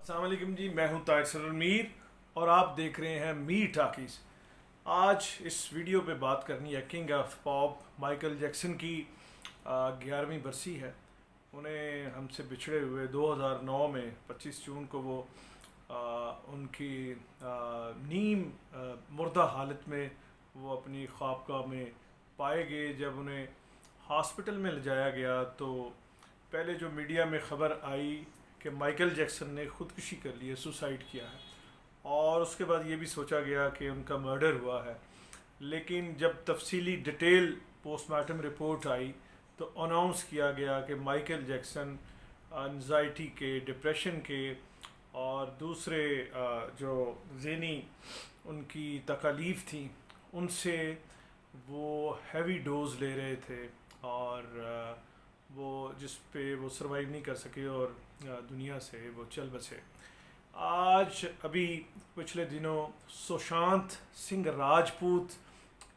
السلام علیکم جی، میں ہوں طاہر سرور میر اور آپ دیکھ رہے ہیں میر ٹاکیز۔ آج اس ویڈیو پہ بات کرنی ہے king of pop Michael Jackson کی 11ویں برسی ہے۔ انہیں ہم سے بچھڑے ہوئے 2009 میں 25 جون کو وہ ان کی نیم مردہ حالت میں وہ اپنی خوابگاہ میں پائے گئے۔ جب انہیں ہاسپٹل میں لے جایا گیا تو پہلے جو میڈیا میں خبر آئی کہ مائیکل جیکسن نے خودکشی کر لی ہے، سوسائڈ کیا ہے، اور اس کے بعد یہ بھی سوچا گیا کہ ان کا مرڈر ہوا ہے۔ لیکن جب تفصیلی ڈیٹیل پوسٹ مارٹم رپورٹ آئی تو اناؤنس کیا گیا کہ مائیکل جیکسن انزائٹی کے، ڈپریشن کے اور دوسرے جو ذہنی ان کی تکالیف تھیں ان سے وہ ہیوی ڈوز لے رہے تھے، اور وہ جس پہ وہ سروائیو نہیں کر سکے اور دنیا سے وہ چل بسے۔ آج ابھی پچھلے دنوں سوشانت سنگھ راجپوت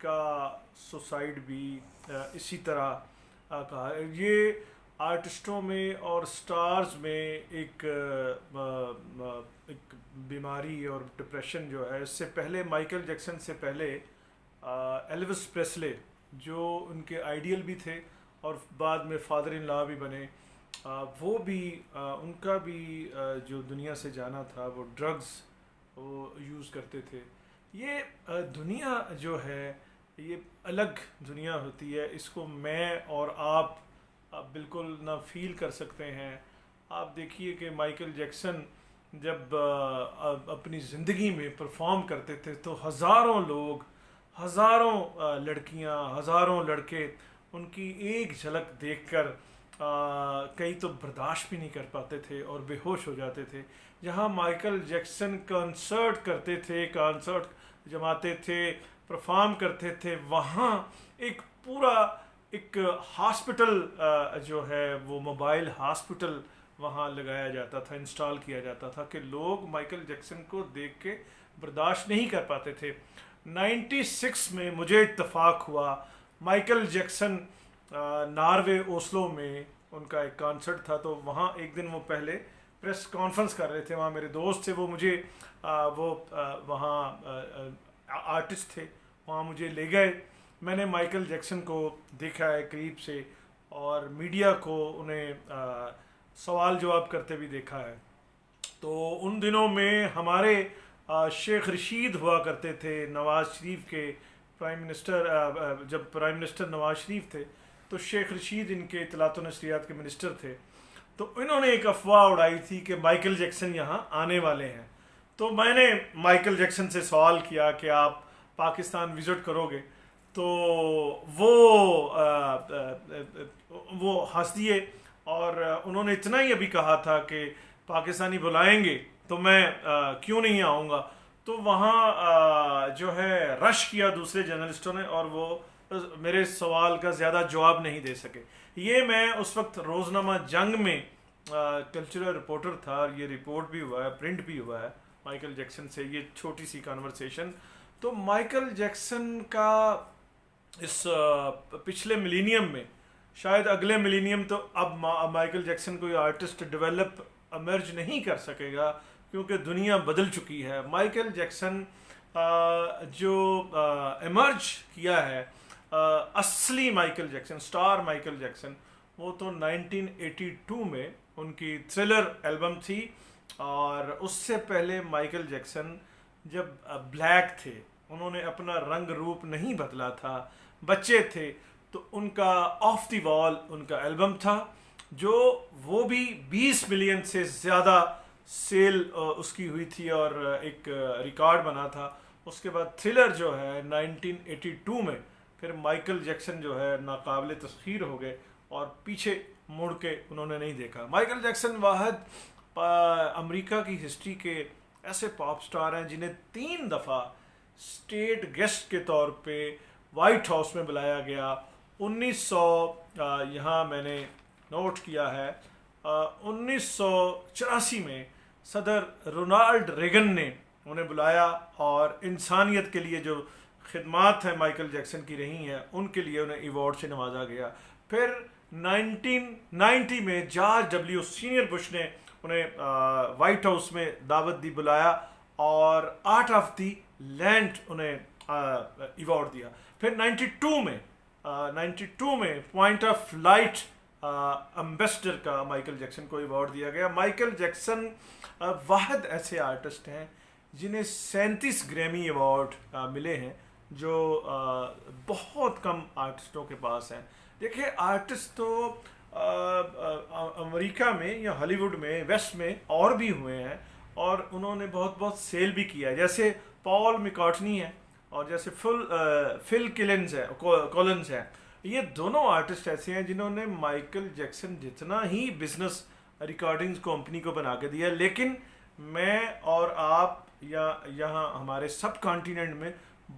کا سوسائڈ بھی اسی طرح کہا۔ یہ آرٹسٹوں میں اور سٹارز میں ایک بیماری اور ڈپریشن جو ہے، اس سے پہلے مائیکل جیکسن سے پہلے ایلوس پریسلے جو ان کے آئیڈیل بھی تھے اور بعد میں فادر ان لا بھی بنے، وہ بھی ان کا بھی جو دنیا سے جانا تھا وہ ڈرگز وہ یوز کرتے تھے۔ یہ دنیا جو ہے یہ الگ دنیا ہوتی ہے، اس کو میں اور آپ بالکل نہ فیل کر سکتے ہیں۔ آپ دیکھیے کہ مائیکل جیکسن جب اپنی زندگی میں پرفارم کرتے تھے تو ہزاروں لوگ، ہزاروں لڑکیاں، ہزاروں لڑکے ان کی ایک جھلک دیکھ کر کئی تو برداشت بھی نہیں کر پاتے تھے اور بے ہوش ہو جاتے تھے۔ جہاں مائیکل جیکسن کنسرٹ کرتے تھے، کانسرٹ جماتے تھے، پرفارم کرتے تھے، وہاں ایک پورا ایک ہاسپٹل جو ہے وہ موبائل ہاسپٹل وہاں لگایا جاتا تھا، انسٹال کیا جاتا تھا کہ لوگ مائیکل جیکسن کو دیکھ کے برداشت نہیں کر پاتے تھے۔ 96 میں مجھے اتفاق ہوا، مائیکل جیکسن ناروے اوسلو میں ان کا ایک کانسرٹ تھا، تو وہاں ایک دن وہ پہلے پریس کانفرنس کر رہے تھے، وہاں میرے دوست تھے، وہ مجھے وہاں آرٹسٹ تھے، وہاں مجھے لے گئے۔ میں نے مائیکل جیکسن کو دیکھا ہے قریب سے اور میڈیا کو انہیں سوال جواب کرتے بھی دیکھا ہے۔ تو ان دنوں میں ہمارے شیخ رشید ہوا کرتے تھے نواز شریف کے پرائم منسٹر، جب پرائم منسٹر نواز شریف تھے تو شیخ رشید ان کے اطلاعات و نشریات کے منسٹر تھے، تو انہوں نے ایک افواہ اڑائی تھی کہ مائیکل جیکسن یہاں آنے والے ہیں۔ تو میں نے مائیکل جیکسن سے سوال کیا کہ آپ پاکستان وزٹ کرو گے، تو وہ ہنس دیے اور انہوں نے اتنا ہی ابھی کہا تھا کہ پاکستانی بلائیں گے تو میں کیوں نہیں آؤں گا۔ تو وہاں جو ہے رش کیا دوسرے جرنلسٹوں نے اور وہ میرے سوال کا زیادہ جواب نہیں دے سکے۔ یہ میں اس وقت روزنامہ جنگ میں کلچرل رپورٹر تھا، اور یہ رپورٹ بھی ہوا ہے، پرنٹ بھی ہوا ہے مائیکل جیکسن سے یہ چھوٹی سی کانورسیشن۔ تو مائیکل جیکسن کا اس پچھلے ملینیم میں، شاید اگلے ملینیم تو اب مائیکل جیکسن کوئی آرٹسٹ ڈیولپ ایمرج نہیں کر سکے گا کیونکہ دنیا بدل چکی ہے۔ مائیکل جیکسن جو ایمرج کیا ہے اصلی Michael Jackson, star Michael Jackson, وہ تو 1982 میں ان کی تھرلر البم تھی، اور اس سے پہلے مائیکل جیکسن جب بلیک تھے، انہوں نے اپنا رنگ روپ نہیں بدلا تھا، بچے تھے، تو ان کا آف دی وال ان کا البم تھا جو وہ بھی 20 ملین سے زیادہ سیل اس کی ہوئی تھی اور ایک ریکارڈ بنا تھا۔ اس کے بعد تھرلر جو ہے 1982 میں پھر مائیکل جیکسن جو ہے ناقابل تسخیر ہو گئے اور پیچھے مڑ کے انہوں نے نہیں دیکھا۔ مائیکل جیکسن واحد امریکہ کی ہسٹری کے ایسے پاپ سٹار ہیں جنہیں 3 دفعہ اسٹیٹ گیسٹ کے طور پہ وائٹ ہاؤس میں بلایا گیا۔ 1900 یہاں میں نے نوٹ کیا ہے 1984 میں صدر رونالڈ ریگن نے انہیں بلایا اور انسانیت کے لیے جو خدمات ہیں مائیکل جیکسن کی رہی ہیں ان کے لیے انہیں ایوارڈ سے نوازا گیا۔ پھر 1990 میں جارج ڈبلیو سینئر بش نے انہیں وائٹ ہاؤس میں دعوت دی، بلایا اور آرٹ آف دی لینڈ انہیں ایوارڈ دیا. پھر 92 میں پوائنٹ آف لائٹ امبیسڈر کا مائیکل جیکسن کو ایوارڈ دیا گیا. مائیکل جیکسن واحد ایسے آرٹسٹ ہیں جنہیں 37 گریمی ایوارڈ ملے ہیں، جو بہت کم آرٹسٹوں کے پاس ہیں. دیکھیں آرٹسٹ تو امریکہ میں یا ہالی ووڈ میں ویسٹ میں اور بھی ہوئے ہیں اور انہوں نے بہت سیل بھی کیا ہے، جیسے پال میکارٹنی ہے اور جیسے فل کولنز ہے. یہ دونوں آرٹسٹ ایسے ہیں جنہوں نے مائیکل جیکسن جتنا ہی بزنس ریکارڈنگز کمپنی کو بنا کے دیا، لیکن میں اور آپ یا یہاں ہمارے سب کانٹیننٹ میں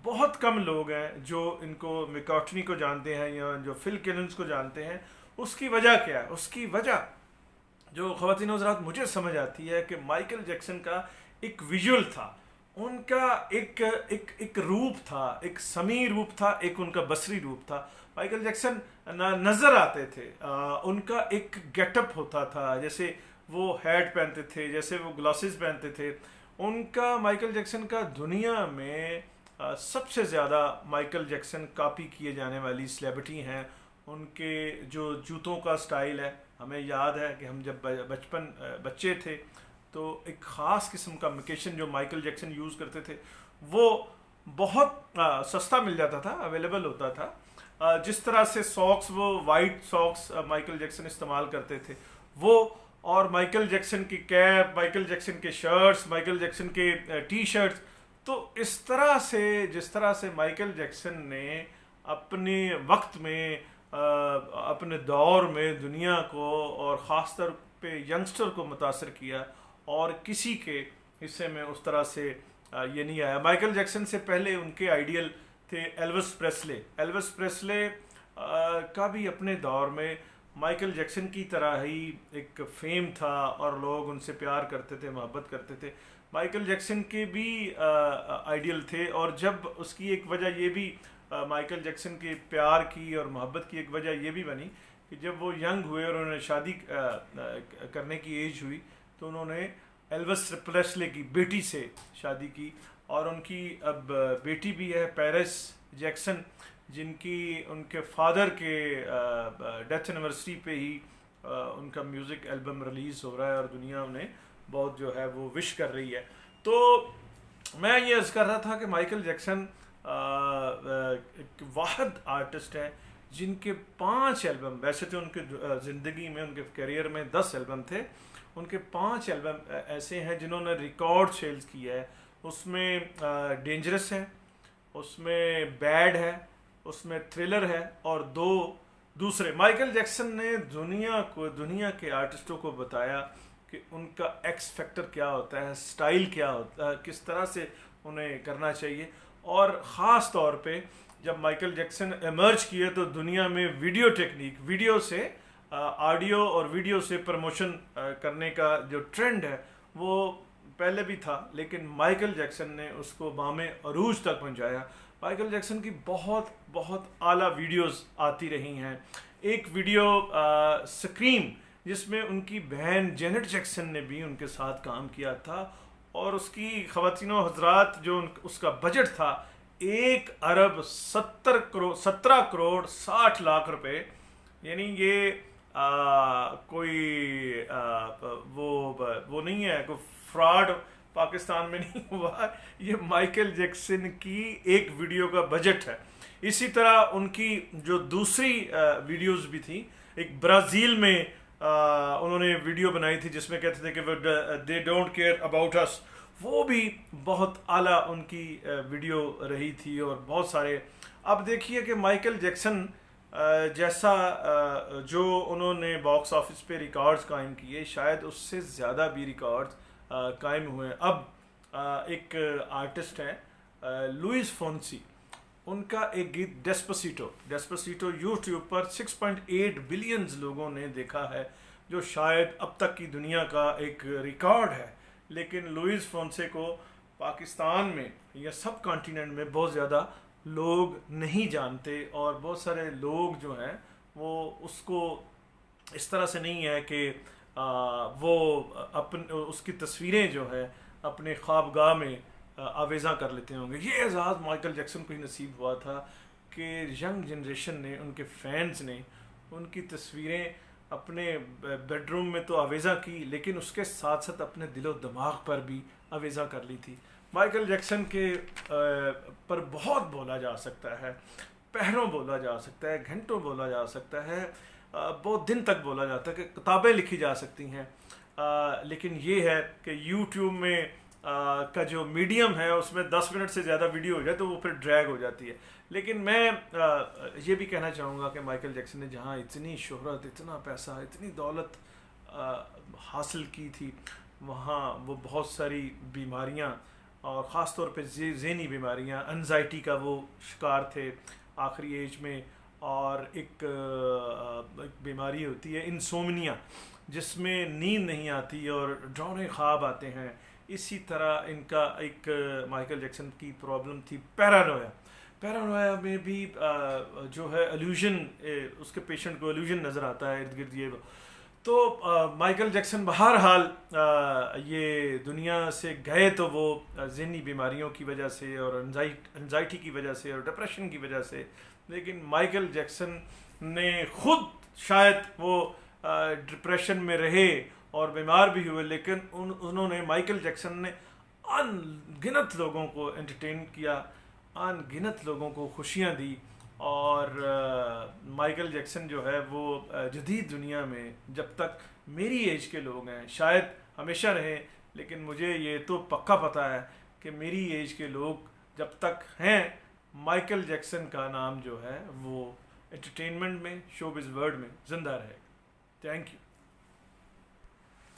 بہت کم لوگ ہیں جو ان کو میکارٹنی کو جانتے ہیں یا جو فل کولنز کو جانتے ہیں. اس کی وجہ کیا ہے؟ اس کی وجہ جو خواتین و حضرات مجھے سمجھ آتی ہے کہ مائیکل جیکسن کا ایک ویژول تھا، ان کا ایک روپ تھا، ایک سمیع روپ تھا، ایک ان کا بصری روپ تھا. مائیکل جیکسن نظر آتے تھے، ان کا ایک گیٹ اپ ہوتا تھا، جیسے وہ ہیٹ پہنتے تھے، جیسے وہ گلاسز پہنتے تھے. ان کا مائیکل جیکسن کا دنیا میں سب سے زیادہ مائیکل جیکسن کاپی کیے جانے والی سیلیبریٹی ہیں. ان کے جو جوتوں کا سٹائل ہے، ہمیں یاد ہے کہ ہم جب بچے تھے تو ایک خاص قسم کا میکیشن جو مائیکل جیکسن یوز کرتے تھے وہ بہت سستا مل جاتا تھا، اویلیبل ہوتا تھا. جس طرح سے ساکس، وہ وائٹ ساکس مائیکل جیکسن استعمال کرتے تھے وہ، اور مائیکل جیکسن کی کیپ، مائیکل جیکسن کے شرٹس، مائیکل جیکسن کے ٹی شرٹس. تو اس طرح سے جس طرح سے مائیکل جیکسن نے اپنے وقت میں اپنے دور میں دنیا کو اور خاص طور پہ ینگسٹر کو متاثر کیا، اور کسی کے حصے میں اس طرح سے یہ نہیں آیا. مائیکل جیکسن سے پہلے ان کے آئیڈیل تھے ایلوس پریسلے کا بھی اپنے دور میں مائیکل جیکسن کی طرح ہی ایک فیم تھا اور لوگ ان سے پیار کرتے تھے، محبت کرتے تھے. مائیکل جیکسن کے بھی آئیڈیل تھے، اور جب اس کی ایک وجہ یہ بھی مائیکل جیکسن کے پیار کی اور محبت کی ایک وجہ یہ بھی بنی کہ جب وہ ینگ ہوئے اور انہوں نے شادی کرنے کی ایج ہوئی تو انہوں نے ایلوس پریسلے کی بیٹی سے شادی کی، اور ان کی اب بیٹی بھی ہے پیرس جیکسن، جن کی ان کے فادر کے ڈیتھ اینیورسری پہ ہی ان کا میوزک البم ریلیز ہو رہا ہے اور دنیا انہیں بہت جو ہے وہ وش کر رہی ہے. تو میں یہ عرض کر رہا تھا کہ مائیکل جیکسن ایک واحد آرٹسٹ ہے جن کے 5 البم، ویسے تو ان کے زندگی میں، ان کے کیریئر میں 10 البم تھے، ان کے 5 البم ایسے ہیں جنہوں نے ریکارڈ سیلز کیا ہے. اس میں ڈینجرس ہے، اس میں بیڈ ہے، اس میں تھرلر ہے، اور 2 دوسرے. مائیکل جیکسن نے دنیا کے آرٹسٹوں کو بتایا کہ ان کا ایکس فیکٹر کیا ہوتا ہے، سٹائل کیا ہوتا ہے، کس طرح سے انہیں کرنا چاہیے. اور خاص طور پہ جب مائیکل جیکسن ایمرج کیے تو دنیا میں ویڈیو ٹیکنیک، ویڈیو سے آڈیو اور ویڈیو سے پروموشن کرنے کا جو ٹرینڈ ہے وہ پہلے بھی تھا، لیکن مائیکل جیکسن نے اس کو بام عروج تک پہنچایا. مائیکل جیکسن کی بہت اعلیٰ ویڈیوز آتی رہی ہیں. ایک ویڈیو سکریم جس میں ان کی بہن جینٹ جیکسن نے بھی ان کے ساتھ کام کیا تھا، اور اس کی خواتین و حضرات جو اس کا بجٹ تھا 1 ارب 17 کروڑ 60 لاکھ روپے. یعنی یہ کوئی وہ نہیں ہے، کوئی فراڈ پاکستان میں نہیں ہوا، یہ مائیکل جیکسن کی ایک ویڈیو کا بجٹ ہے. اسی طرح ان کی جو دوسری ویڈیوز بھی تھیں، ایک برازیل میں انہوں نے ویڈیو بنائی تھی جس میں کہتے تھے کہ دے ڈونٹ کیئر اباؤٹ اس، وہ بھی بہت اعلیٰ ان کی ویڈیو رہی تھی. اور بہت سارے، اب دیکھیے کہ مائیکل جیکسن جیسا جو انہوں نے باکس آفس پہ ریکارڈز قائم کیے، شاید اس سے زیادہ بھی ریکارڈز قائم ہوئے. اب ایک آرٹسٹ ہے لوئس فونسی، ان کا ایک گیت ڈیسپوسیٹو یوٹیوب پر 6.8 بلینز لوگوں نے دیکھا ہے، جو شاید اب تک کی دنیا کا ایک ریکارڈ ہے. لیکن لوئس فونسے کو پاکستان میں یا سب کانٹیننٹ میں بہت زیادہ لوگ نہیں جانتے، اور بہت سارے لوگ جو ہیں وہ اس کو اس طرح سے نہیں ہے کہ وہ اس کی تصویریں جو ہے اپنے خوابگاہ میں آویزاں کر لیتے ہوں گے. یہ اعزاز مائیکل جیکسن کو ہی نصیب ہوا تھا کہ ینگ جنریشن نے، ان کے فینس نے ان کی تصویریں اپنے بیڈ روم میں تو آویزاں کی، لیکن اس کے ساتھ ساتھ اپنے دل و دماغ پر بھی آویزاں کر لی تھی. مائیکل جیکسن کے پر بہت بولا جا سکتا ہے، پہروں بولا جا سکتا ہے، گھنٹوں بولا جا سکتا ہے، بہت دن تک بولا جاتا ہے، کہ کتابیں لکھی جا سکتی ہیں. لیکن یہ ہے کہ یوٹیوب میں کا جو میڈیم ہے اس میں 10 منٹ سے زیادہ ویڈیو ہو جائے تو وہ پھر ڈریگ ہو جاتی ہے. لیکن میں یہ بھی کہنا چاہوں گا کہ مائیکل جیکسن نے جہاں اتنی شہرت، اتنا پیسہ، اتنی دولت حاصل کی تھی، وہاں وہ بہت ساری بیماریاں، اور خاص طور پہ ذہنی بیماریاں، انزائٹی کا وہ شکار تھے آخری ایج میں. اور ایک بیماری ہوتی ہے انسومنیا، جس میں نیند نہیں آتی اور ڈراؤنے خواب آتے ہیں. اسی طرح ان کا ایک مائیکل جیکسن کی پرابلم تھی پیرانویا. پیرانویا میں بھی جو ہے الوژن، اس کے پیشنٹ کو الوژن نظر آتا ہے ارد گرد. یہ تو مائیکل جیکسن بہرحال یہ دنیا سے گئے تو وہ ذہنی بیماریوں کی وجہ سے اور انزائٹی کی وجہ سے اور ڈپریشن کی وجہ سے. لیکن مائیکل جیکسن نے خود شاید وہ ڈپریشن میں رہے اور بیمار بھی ہوئے، لیکن انہوں نے، مائیکل جیکسن نے ان گنت لوگوں کو انٹرٹین کیا، ان گنت لوگوں کو خوشیاں دی. اور مائیکل جیکسن جو ہے وہ جدید دنیا میں جب تک میری ایج کے لوگ ہیں شاید ہمیشہ رہیں، لیکن مجھے یہ تو پکا پتہ ہے کہ میری ایج کے لوگ جب تک ہیں، مائیکل جیکسن کا نام جو ہے وہ انٹرٹینمنٹ میں، شو بز ورلڈ میں زندہ رہے. Thank you.